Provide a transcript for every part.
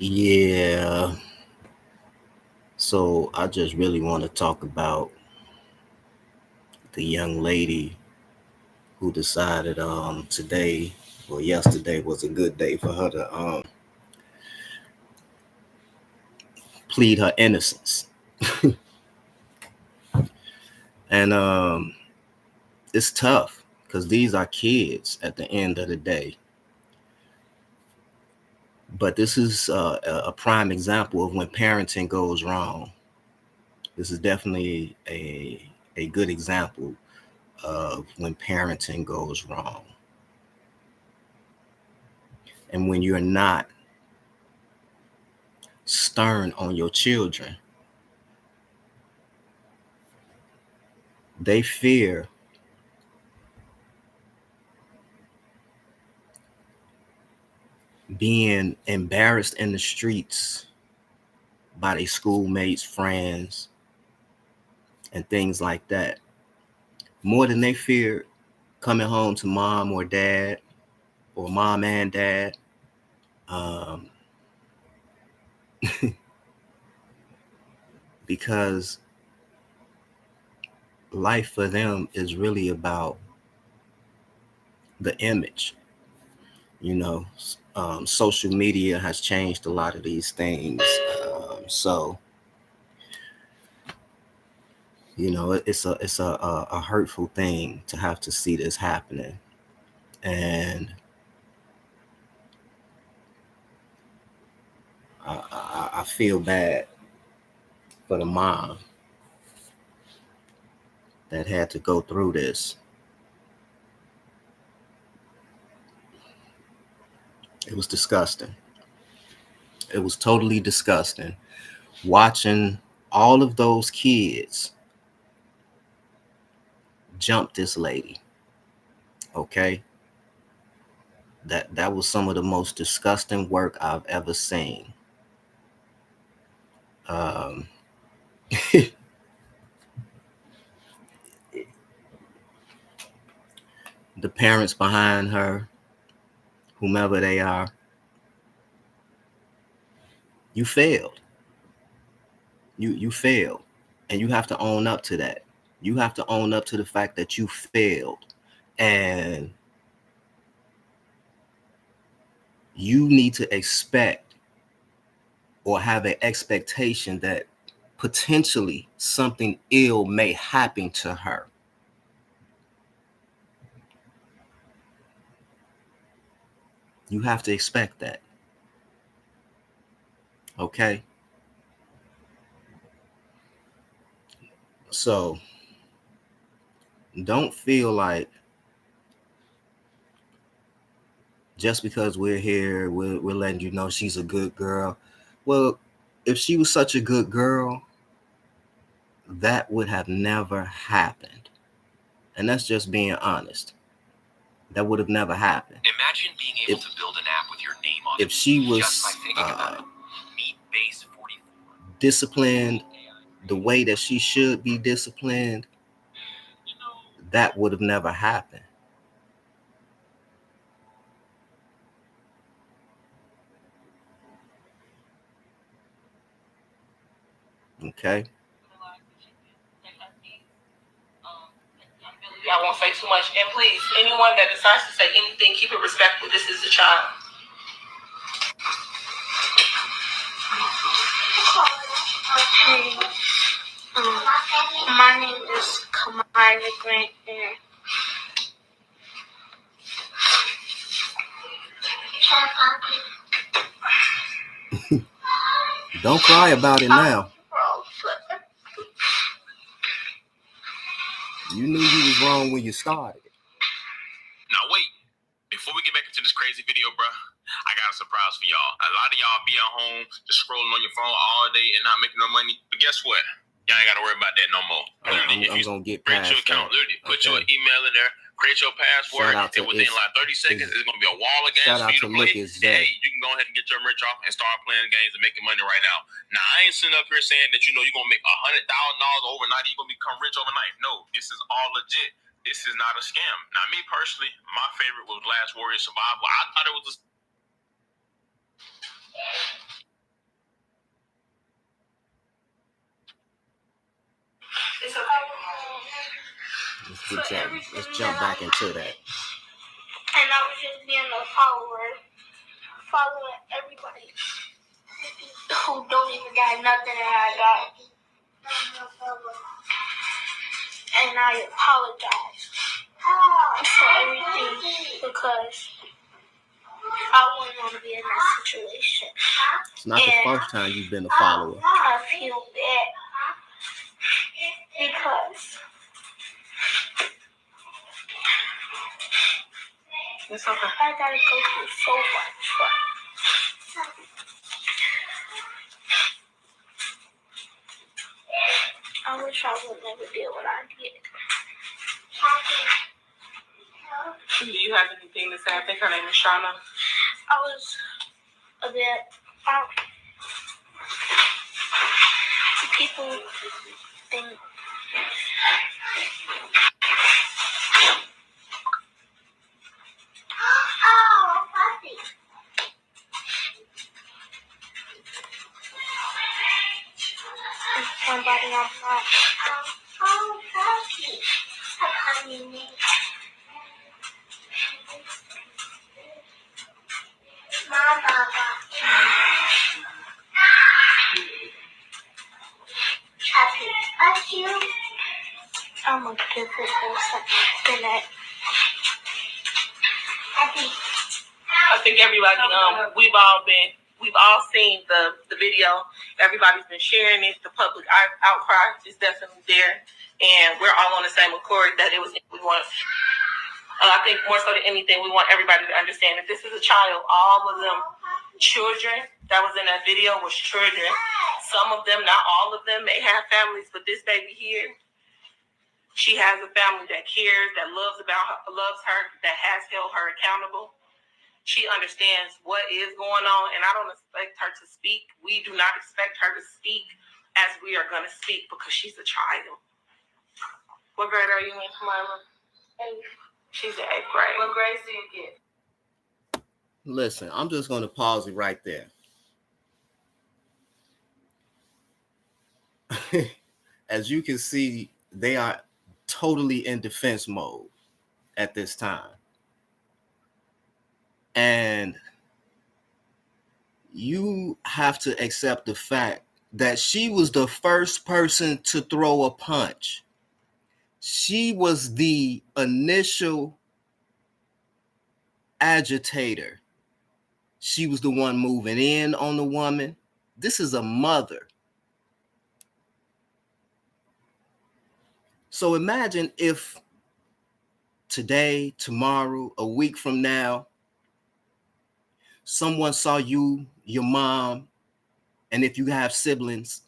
Yeah. So I just really want to talk about the young lady who decided today or yesterday was a good day for her to plead her innocence. And it's tough because these are kids at the end of the day. But this is a prime example of when parenting goes wrong. This is definitely a good example of when parenting goes wrong. And when you're not stern on your children, they fear being embarrassed in the streets by their schoolmates, friends, and things like that, more than they fear coming home to mom or dad or mom and dad. Um, because life for them is really about the image. You know, social media has changed a lot of these things. So you know, it's a hurtful thing to have to see this happening, and I feel bad for the mom that had to go through this. It was disgusting. It was totally disgusting watching all of those kids jump this lady. Okay, that was some of the most disgusting work I've ever seen. Um, the parents behind her, whomever they are, you failed. You failed, and you have to own up to that. You have to own up to the fact that you failed, and you need to expect or have an expectation that potentially something ill may happen to her. You have to expect that. Okay. So don't feel like just because we're here, we're letting you know she's a good girl. Well, if she was such a good girl, that would have never happened. And that's just being honest. That would have never happened. Imagine being able to build an app with your name on it. If she was disciplined the way that she should be disciplined, that would have never happened. Okay. I won't say too much. And please, anyone that decides to say anything, keep it respectful. This is a child. Okay. My name is Kamara Grant. Don't cry about it now. You knew you was wrong when you started. Now wait, before we get back into this crazy video, bro, I got a surprise for y'all. A lot of y'all be at home just scrolling on your phone all day and not making no money. But guess what? Y'all ain't got to worry about that no more. I'm going to get past your account, that. literally put your email in there, create your password, and within like 30 seconds, it's going to be a wall of games for you to play. Hey, you can go ahead and get your merch off and start playing games and making money right now. Now, I ain't sitting up here saying that, you're going to make $100,000 overnight. You're going to become rich overnight. No, this is all legit. This is not a scam. Now, me personally, my favorite was Last Warrior Survival. I thought it was It's okay. Let's jump back into that. And I was just being a follower, following everybody who don't even got nothing that I got. And I apologize for everything because I wouldn't want to be in that situation. It's not the first time you've been a follower. I feel bad because it's okay. I gotta go through so much. I wish I would never did what I did. Do you have anything to say? I think her name is Shauna. I was a bit. People think. Oh, puppy. Somebody on my. Oh, puppy. Mama. Happy. That's you. I'm a different person than that. Happy. I think everybody, we've all seen the video. Everybody's been sharing it. The public outcry is definitely there, and we're all on the same accord that it was. We want. I think more so than anything, we want everybody to understand that this is a child. All of them children that was in that video was children. Some of them, not all of them, may have families, but this baby here, she has a family that cares, that loves her, that has held her accountable. She understands what is going on, and I don't expect her to speak. We do not expect her to speak as we are going to speak because she's a child. What grade are you in, Mama? 8th. She's in 8th grade. What grade do you get? Listen, I'm just going to pause it right there. As you can see, they are totally in defense mode at this time. And you have to accept the fact that she was the first person to throw a punch. She was the initial agitator. She was the one moving in on the woman. This is a mother. So imagine if today, tomorrow, a week from now, someone saw you, your mom, and if you have siblings,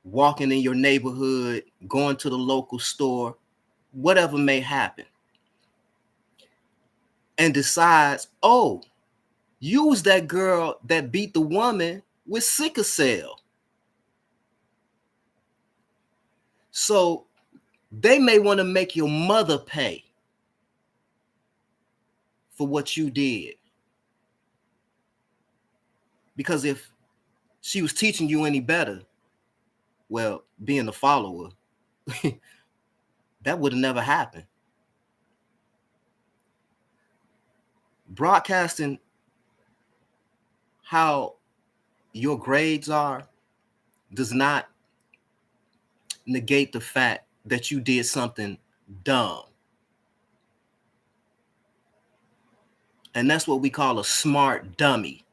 walking in your neighborhood, going to the local store, whatever may happen, and decides, oh, you was that girl that beat the woman with sickle cell. So they may want to make your mother pay for what you did. Because if she was teaching you any better, well, being a follower, that would have never happened. Broadcasting how your grades are does not negate the fact that you did something dumb. And that's what we call a smart dummy.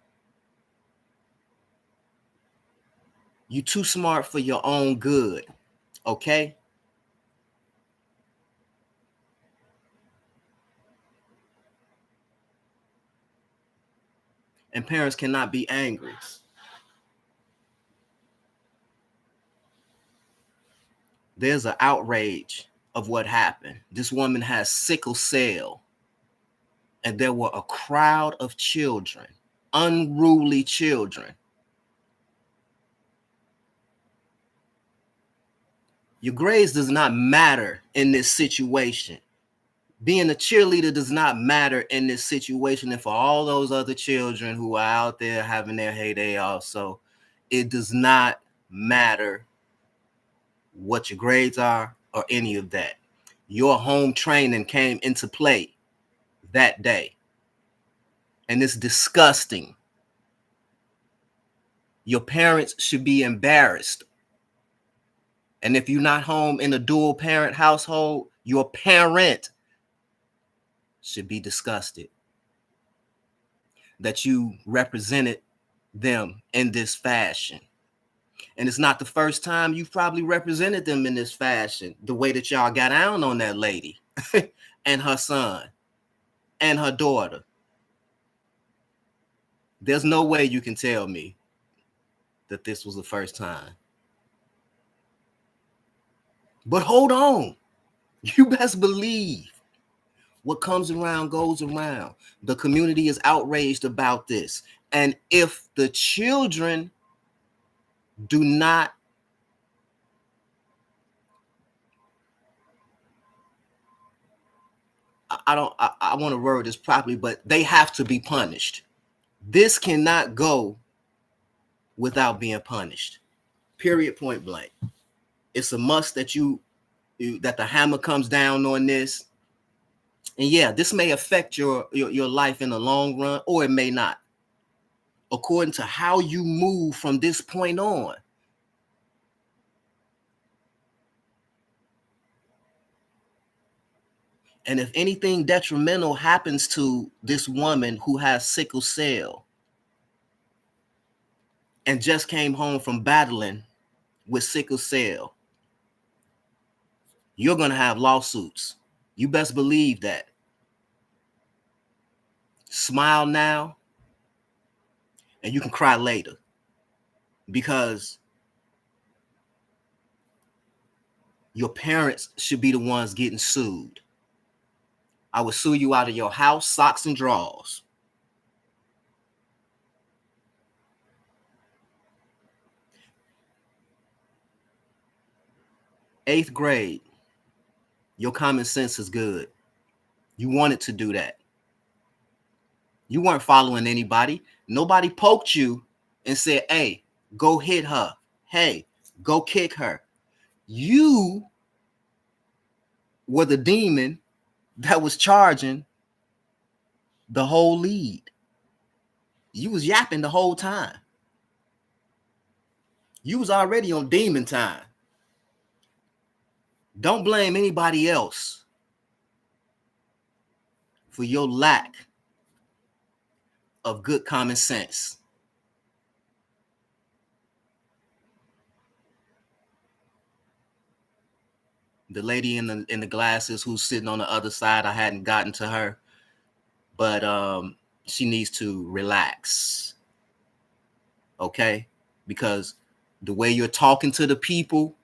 You too smart for your own good, okay? And parents cannot be angry. There's an outrage of what happened. This woman has sickle cell. And there were a crowd of children, unruly children. Your grades does not matter in this situation. Being a cheerleader does not matter in this situation. And for all those other children who are out there having their heyday also, it does not matter what your grades are or any of that. Your home training came into play that day. And it's disgusting. Your parents should be embarrassed. And if you're not home in a dual parent household, your parent should be disgusted that you represented them in this fashion. And it's not the first time you've probably represented them in this fashion, the way that y'all got down on that lady and her son and her daughter. There's no way you can tell me that this was the first time. But hold on. You best believe what comes around goes around. The community is outraged about this. And if the children do not I want to word this properly, but they have to be punished. This cannot go without being punished. Period, point blank. It's a must that that the hammer comes down on this. And yeah, this may affect your life in the long run, or it may not, according to how you move from this point on. And if anything detrimental happens to this woman who has sickle cell and just came home from battling with sickle cell, you're going to have lawsuits. You best believe that. Smile now and you can cry later, because your parents should be the ones getting sued. I would sue you out of your house, socks, and drawers. Eighth grade, your common sense is good. You wanted to do that. You weren't following anybody. Nobody poked you and said, hey, go hit her. Hey, go kick her. You were the demon that was charging the whole lead. You was yapping the whole time. You was already on demon time. Don't blame anybody else for your lack of good common sense. The lady in the glasses who's sitting on the other side, I hadn't gotten to her, but she needs to relax. Okay? Because the way you're talking to the people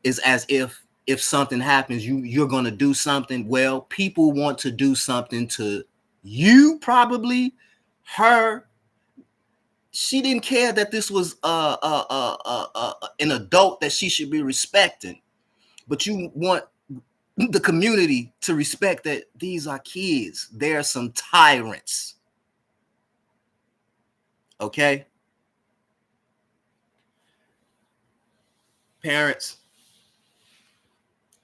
is as if something happens, you're going to do something. Well, people want to do something to you, probably. Her, she didn't care that this was an adult that she should be respecting. But you want the community to respect that these are kids. There are some tyrants. Okay? Parents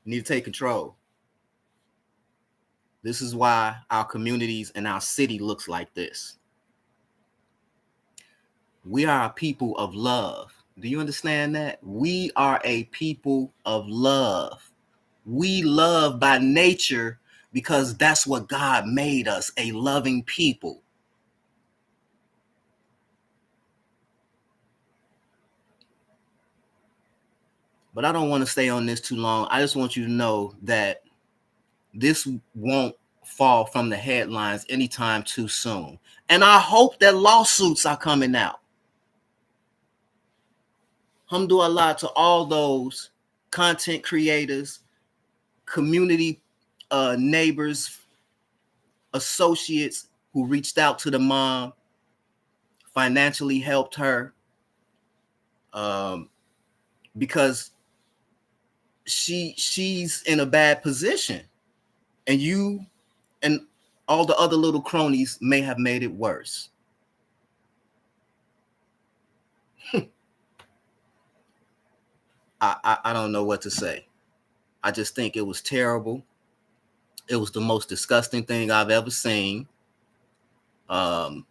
need to take control. This is why our communities and our city looks like this. We are a people of love. Do you understand that? We are a people of love. We love by nature because that's what God made us, a loving people. But I don't want to stay on this too long. I just want you to know that this won't fall from the headlines anytime too soon. And I hope that lawsuits are coming out. Alhamdulillah to all those content creators, community neighbors, associates who reached out to the mom, financially helped her, because she's in a bad position, and you and all the other little cronies may have made it worse. I don't know what to say. I just think it was terrible. It was the most disgusting thing I've ever seen. You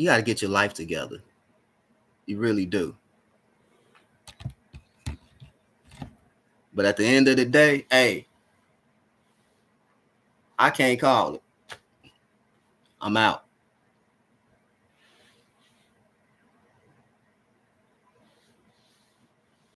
got to get your life together. You really do. But at the end of the day, hey, I can't call it. I'm out.